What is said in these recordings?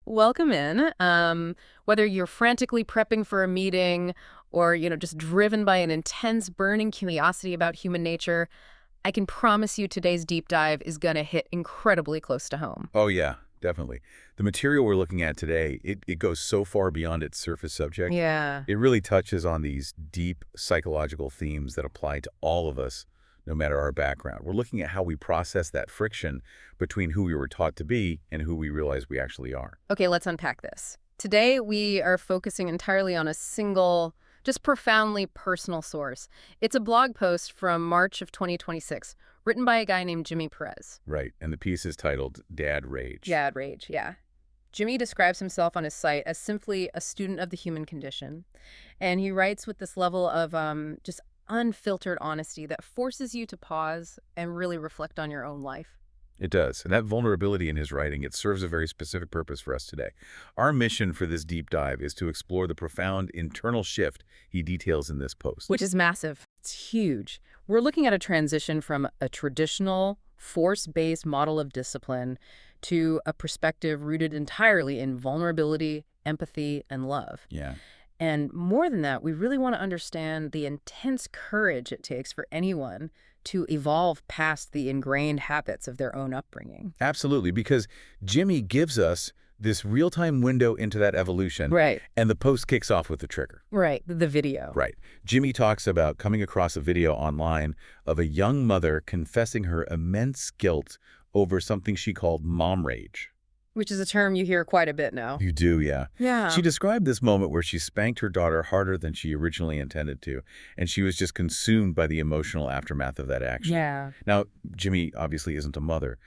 welcome in. Whether you're frantically prepping for a meeting or, just driven by an intense, burning curiosity about human nature, I can promise you today's deep dive is going to hit incredibly close to home. Oh, yeah, definitely. The material we're looking at today, it goes so far beyond its surface subject. Yeah. It really touches on these deep psychological themes that apply to all of us, no matter our background. We're looking at how we process that friction between who we were taught to be and who we realize we actually are. Okay, let's unpack this. Today, we are focusing entirely on a single, just profoundly personal source. It's a blog post from March of 2026, written by a guy named Jimmy Perez. Right, and the piece is titled Dad Rage. Dad Rage, yeah. Jimmy describes himself on his site as simply a student of the human condition. And he writes with this level of just unfiltered honesty that forces you to pause and really reflect on your own life. It does, and that vulnerability in his writing, it serves a very specific purpose for us today. Our mission for this deep dive is to explore the profound internal shift he details in this post. Which is massive. It's huge. We're looking at a transition from a traditional, force-based model of discipline to a perspective rooted entirely in vulnerability, empathy, and love. Yeah. And more than that, we really want to understand the intense courage it takes for anyone to evolve past the ingrained habits of their own upbringing. Absolutely, because Jimmy gives us this real-time window into that evolution. Right. And the post kicks off with the trigger. Right, the video. Right. Jimmy talks about coming across a video online of a young mother confessing her immense guilt over something she called mom rage. Which is a term you hear quite a bit now. You do, yeah. Yeah. She described this moment where she spanked her daughter harder than she originally intended to, and she was just consumed by the emotional aftermath of that action. Yeah. Now, Jimmy obviously isn't a mother,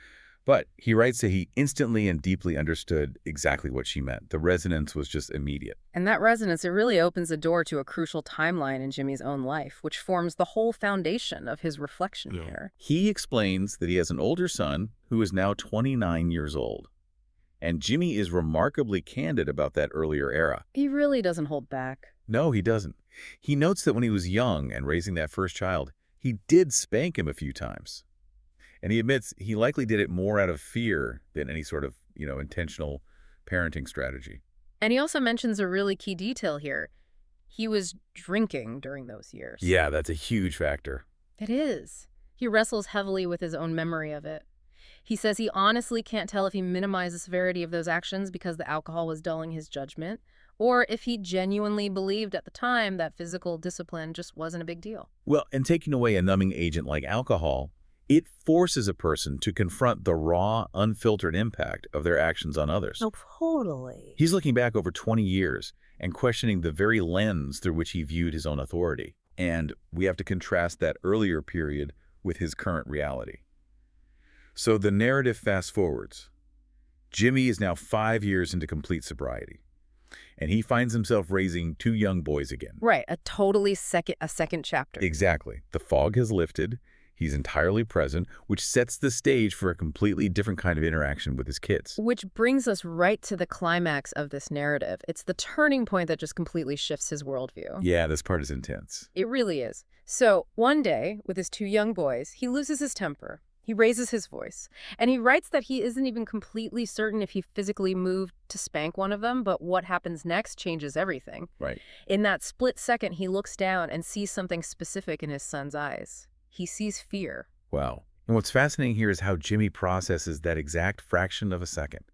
but he writes that he instantly and deeply understood exactly what she meant. The resonance was just immediate. And that resonance, it really opens the door to a crucial timeline in Jimmy's own life, which forms the whole foundation of his reflection here. He explains that he has an older son who is now 29 years old. And Jimmy is remarkably candid about that earlier era. He really doesn't hold back. No, he doesn't. He notes that when he was young and raising that first child, he did spank him a few times. And he admits he likely did it more out of fear than any sort of, intentional parenting strategy. And he also mentions a really key detail here. He was drinking during those years. Yeah, that's a huge factor. It is. He wrestles heavily with his own memory of it. He says he honestly can't tell if he minimized the severity of those actions because the alcohol was dulling his judgment, or if he genuinely believed at the time that physical discipline just wasn't a big deal. Well, and taking away a numbing agent like alcohol, it forces a person to confront the raw, unfiltered impact of their actions on others. Oh, totally. He's looking back over 20 years and questioning the very lens through which he viewed his own authority. And we have to contrast that earlier period with his current reality. So the narrative fast forwards. Jimmy is now 5 years into complete sobriety, and he finds himself raising two young boys again. Right, a second chapter. Exactly. The fog has lifted. He's entirely present, which sets the stage for a completely different kind of interaction with his kids. Which brings us right to the climax of this narrative. It's the turning point that just completely shifts his worldview. Yeah, this part is intense. It really is. So one day, with his two young boys, he loses his temper. He raises his voice, and he writes that he isn't even completely certain if he physically moved to spank one of them, but what happens next changes everything. Right. In that split second, he looks down and sees something specific in his son's eyes. He sees fear. Wow. And what's fascinating here is how Jimmy processes that exact fraction of a second.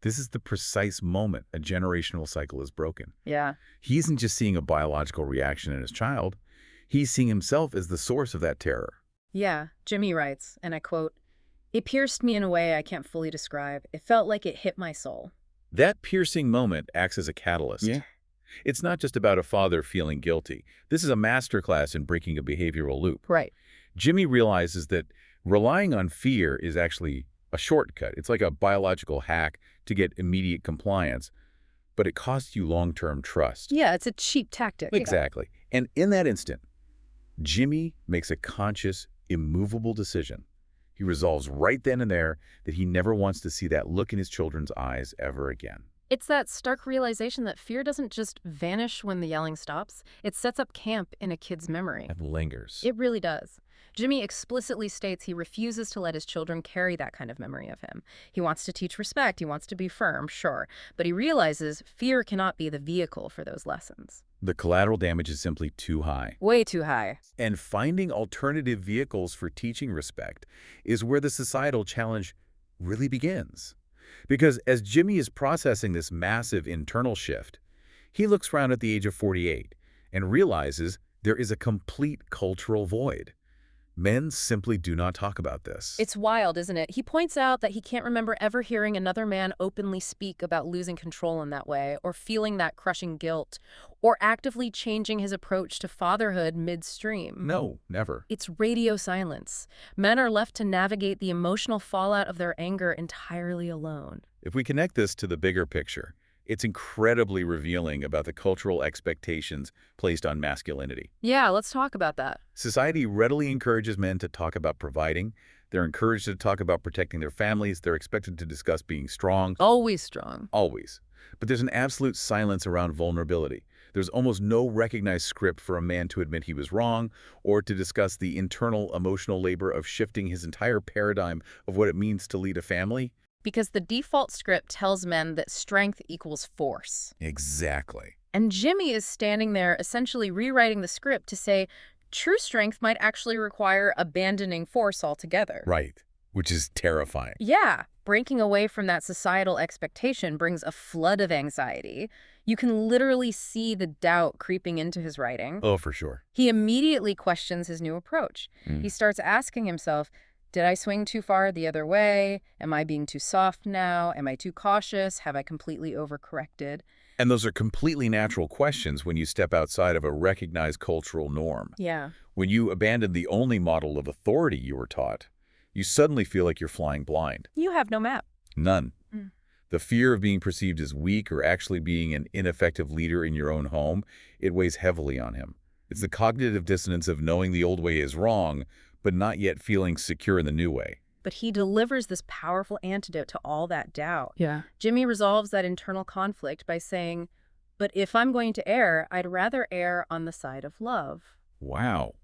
This is the precise moment a generational cycle is broken. Yeah. He isn't just seeing a biological reaction in his child. He's seeing himself as the source of that terror. Yeah, Jimmy writes, and I quote, "It pierced me in a way I can't fully describe. It felt like it hit my soul." That piercing moment acts as a catalyst. Yeah. It's not just about a father feeling guilty. This is a masterclass in breaking a behavioral loop. Right. Jimmy realizes that relying on fear is actually a shortcut. It's like a biological hack to get immediate compliance, but it costs you long-term trust. Yeah, it's a cheap tactic. Exactly. And in that instant, Jimmy makes a conscious, immovable decision. He resolves right then and there that he never wants to see that look in his children's eyes ever again. It's that stark realization that fear doesn't just vanish when the yelling stops. It sets up camp in a kid's memory. And lingers. It really does. Jimmy explicitly states he refuses to let his children carry that kind of memory of him. He wants to teach respect, he wants to be firm, sure, but he realizes fear cannot be the vehicle for those lessons. The collateral damage is simply too high. Way too high. And finding alternative vehicles for teaching respect is where the societal challenge really begins. Because as Jimmy is processing this massive internal shift, he looks around at the age of 48 and realizes there is a complete cultural void. Men simply do not talk about this. It's wild, isn't it? He points out that he can't remember ever hearing another man openly speak about losing control in that way, or feeling that crushing guilt, or actively changing his approach to fatherhood midstream. No, never. It's radio silence. Men are left to navigate the emotional fallout of their anger entirely alone. If we connect this to the bigger picture, it's incredibly revealing about the cultural expectations placed on masculinity. Yeah, let's talk about that. Society readily encourages men to talk about providing. They're encouraged to talk about protecting their families. They're expected to discuss being strong. Always strong. Always. But there's an absolute silence around vulnerability. There's almost no recognized script for a man to admit he was wrong or to discuss the internal emotional labor of shifting his entire paradigm of what it means to lead a family. Because the default script tells men that strength equals force. Exactly. And Jimmy is standing there essentially rewriting the script to say true strength might actually require abandoning force altogether. Right. Which is terrifying. Yeah, breaking away from that societal expectation brings a flood of anxiety. You can literally see the doubt creeping into his writing. Oh, for sure. He immediately questions his new approach. He starts asking himself, did I swing too far the other way? Am I being too soft now? Am I too cautious? Have I completely overcorrected? And those are completely natural questions when you step outside of a recognized cultural norm. Yeah. When you abandon the only model of authority you were taught, you suddenly feel like you're flying blind. You have no map. None. Mm. The fear of being perceived as weak or actually being an ineffective leader in your own home, it weighs heavily on him. It's the cognitive dissonance of knowing the old way is wrong, but not yet feeling secure in the new way. But he delivers this powerful antidote to all that doubt. Yeah. Jimmy resolves that internal conflict by saying, but if I'm going to err, I'd rather err on the side of love. Wow.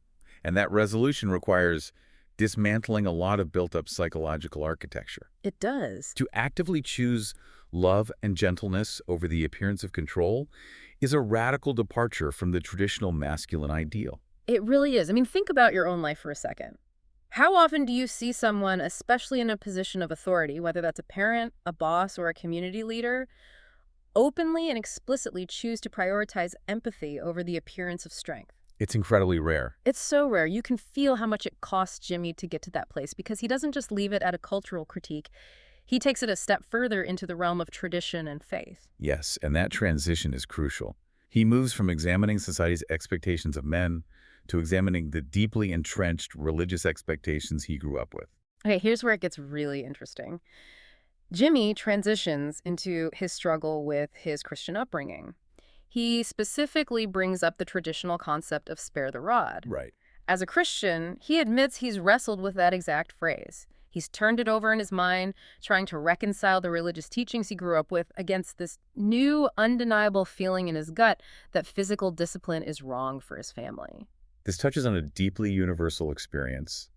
And that resolution requires dismantling a lot of built-up psychological architecture. It does. To actively choose love and gentleness over the appearance of control is a radical departure from the traditional masculine ideal. It really is. I mean, think about your own life for a second. How often do you see someone, especially in a position of authority, whether that's a parent, a boss, or a community leader, openly and explicitly choose to prioritize empathy over the appearance of strength? It's incredibly rare. It's so rare. You can feel how much it costs Jimmy to get to that place because he doesn't just leave it at a cultural critique. He takes it a step further into the realm of tradition and faith. Yes, and that transition is crucial. He moves from examining society's expectations of men to examining the deeply entrenched religious expectations he grew up with. Okay, here's where it gets really interesting. Jimmy transitions into his struggle with his Christian upbringing. He specifically brings up the traditional concept of spare the rod. Right. As a Christian, he admits he's wrestled with that exact phrase. He's turned it over in his mind, trying to reconcile the religious teachings he grew up with against this new, undeniable feeling in his gut that physical discipline is wrong for his family. This touches on a deeply universal experience,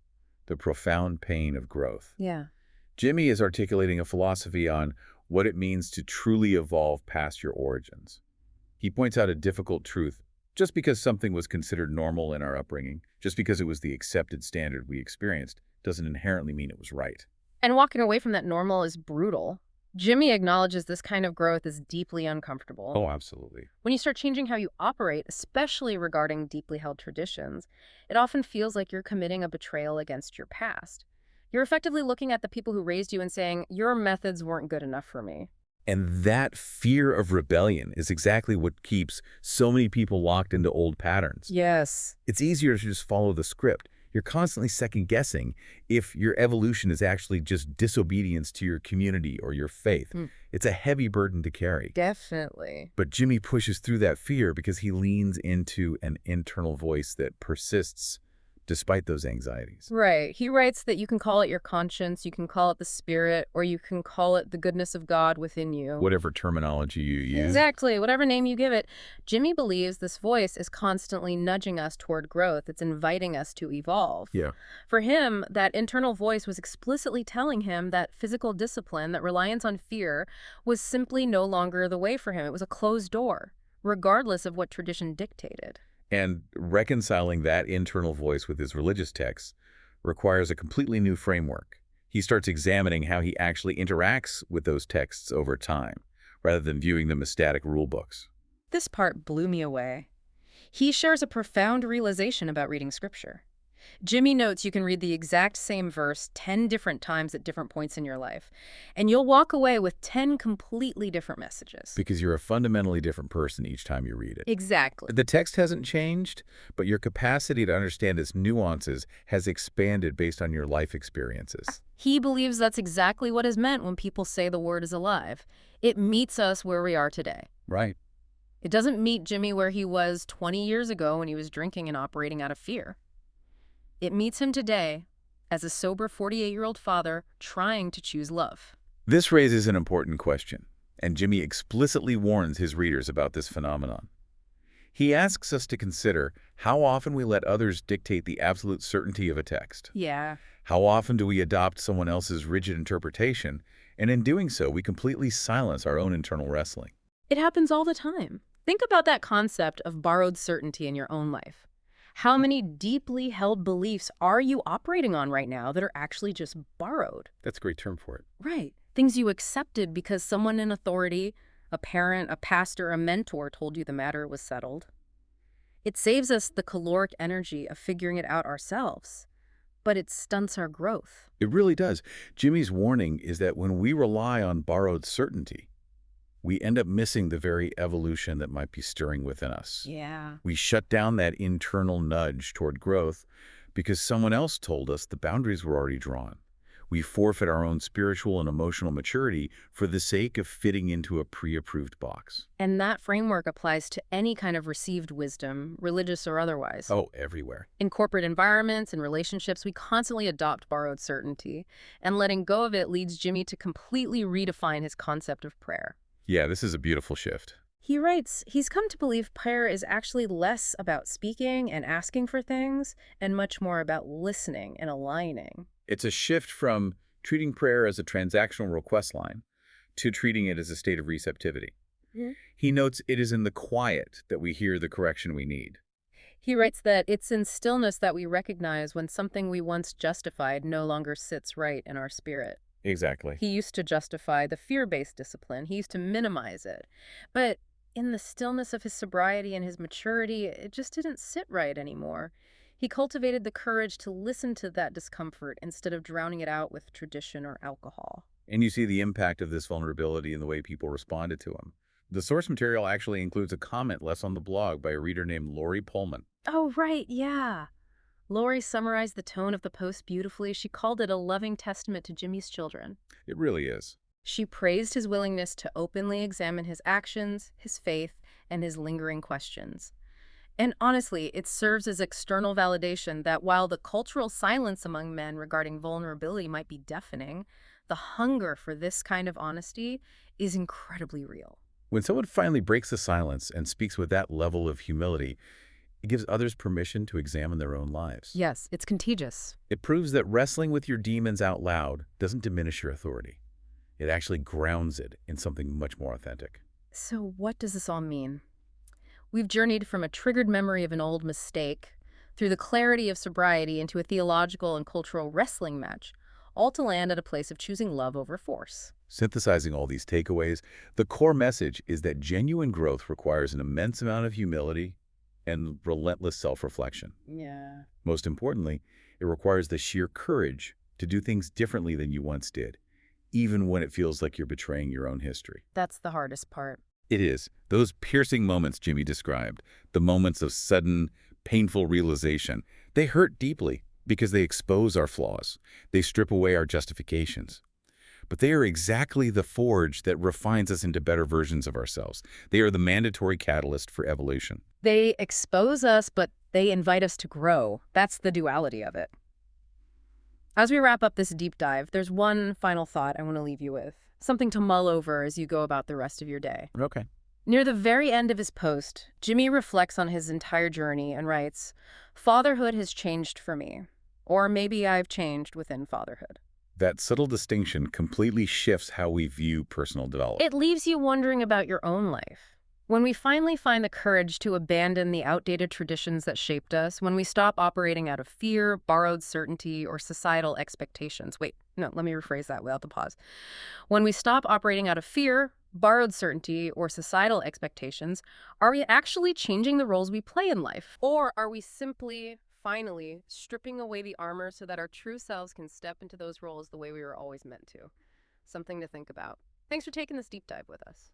the profound pain of growth. Yeah. Jimmy is articulating a philosophy on what it means to truly evolve past your origins. He points out a difficult truth. Just because something was considered normal in our upbringing, just because it was the accepted standard we experienced, doesn't inherently mean it was right. And walking away from that normal is brutal. Jimmy acknowledges this kind of growth is deeply uncomfortable. Oh, absolutely. When you start changing how you operate, especially regarding deeply held traditions, it often feels like you're committing a betrayal against your past. You're effectively looking at the people who raised you and saying, your methods weren't good enough for me. And that fear of rebellion is exactly what keeps so many people locked into old patterns. Yes. It's easier to just follow the script. You're constantly second-guessing if your evolution is actually just disobedience to your community or your faith. It's a heavy burden to carry. Definitely. But Jimmy pushes through that fear because he leans into an internal voice that persists despite those anxieties. Right. He writes that you can call it your conscience, you can call it the spirit, or you can call it the goodness of God within you. Whatever terminology you use. Exactly. Whatever name you give it. Jimmy believes this voice is constantly nudging us toward growth. It's inviting us to evolve. Yeah. For him, that internal voice was explicitly telling him that physical discipline, that reliance on fear, was simply no longer the way for him. It was a closed door, regardless of what tradition dictated. And reconciling that internal voice with his religious texts requires a completely new framework. He starts examining how he actually interacts with those texts over time, rather than viewing them as static rule books. This part blew me away. He shares a profound realization about reading scripture. Jimmy notes you can read the exact same verse 10 different times at different points in your life, and you'll walk away with 10 completely different messages. Because you're a fundamentally different person each time you read it. Exactly. The text hasn't changed, but your capacity to understand its nuances has expanded based on your life experiences. He believes that's exactly what is meant when people say the word is alive. It meets us where we are today. Right. It doesn't meet Jimmy where he was 20 years ago when he was drinking and operating out of fear. It meets him today as a sober 48-year-old father trying to choose love. This raises an important question, and Jimmy explicitly warns his readers about this phenomenon. He asks us to consider how often we let others dictate the absolute certainty of a text. Yeah. How often do we adopt someone else's rigid interpretation, and in doing so, we completely silence our own internal wrestling. It happens all the time. Think about that concept of borrowed certainty in your own life. How many deeply held beliefs are you operating on right now that are actually just borrowed? That's a great term for it. Right. Things you accepted because someone in authority, a parent, a pastor, a mentor told you the matter was settled. It saves us the caloric energy of figuring it out ourselves, but it stunts our growth. It really does. Jimmy's warning is that when we rely on borrowed certainty, we end up missing the very evolution that might be stirring within us. Yeah. We shut down that internal nudge toward growth because someone else told us the boundaries were already drawn. We forfeit our own spiritual and emotional maturity for the sake of fitting into a pre-approved box. And that framework applies to any kind of received wisdom, religious or otherwise. Oh, everywhere. In corporate environments and relationships, we constantly adopt borrowed certainty, and letting go of it leads Jimmy to completely redefine his concept of prayer. Yeah, this is a beautiful shift. He writes, he's come to believe prayer is actually less about speaking and asking for things and much more about listening and aligning. It's a shift from treating prayer as a transactional request line to treating it as a state of receptivity. Mhm. He notes it is in the quiet that we hear the correction we need. He writes that it's in stillness that we recognize when something we once justified no longer sits right in our spirit. Exactly. He used to justify the fear-based discipline. He used to minimize it. But in the stillness of his sobriety and his maturity, it just didn't sit right anymore. He cultivated the courage to listen to that discomfort instead of drowning it out with tradition or alcohol. And you see the impact of this vulnerability in the way people responded to him. The source material actually includes a comment left on the blog by a reader named Lori Pullman. Oh, right, yeah. Lori summarized the tone of the post beautifully. She called it a loving testament to Jimmy's children. It really is. She praised his willingness to openly examine his actions, his faith, and his lingering questions. And honestly, it serves as external validation that while the cultural silence among men regarding vulnerability might be deafening, the hunger for this kind of honesty is incredibly real. When someone finally breaks the silence and speaks with that level of humility, it gives others permission to examine their own lives. Yes, it's contagious. It proves that wrestling with your demons out loud doesn't diminish your authority. It actually grounds it in something much more authentic. So what does this all mean? We've journeyed from a triggered memory of an old mistake through the clarity of sobriety into a theological and cultural wrestling match, all to land at a place of choosing love over force. Synthesizing all these takeaways, the core message is that genuine growth requires an immense amount of humility and relentless self-reflection. Yeah. Most importantly, it requires the sheer courage to do things differently than you once did, even when it feels like you're betraying your own history. That's the hardest part. It is. Those piercing moments Jimmy described, the moments of sudden, painful realization, they hurt deeply because they expose our flaws. They strip away our justifications. But they are exactly the forge that refines us into better versions of ourselves. They are the mandatory catalyst for evolution. They expose us, but They invite us to grow. That's the duality of it. As we wrap up this deep dive, there's one final thought I want to leave you with. Something to mull over as you go about the rest of your day. Okay. Near the very end of his post, Jimmy reflects on his entire journey and writes, "Fatherhood has changed for me. Or maybe I've changed within fatherhood." That subtle distinction completely shifts how we view personal development. It leaves you wondering about your own life. When we finally find the courage to abandon the outdated traditions that shaped us, when we stop operating out of fear, borrowed certainty, or societal expectations. Wait, no, let me rephrase that without the pause. When we stop operating out of fear, borrowed certainty, or societal expectations, are we actually changing the roles we play in life? Or are we simply, finally, stripping away the armor so that our true selves can step into those roles the way we were always meant to? Something to think about. Thanks for taking this deep dive with us.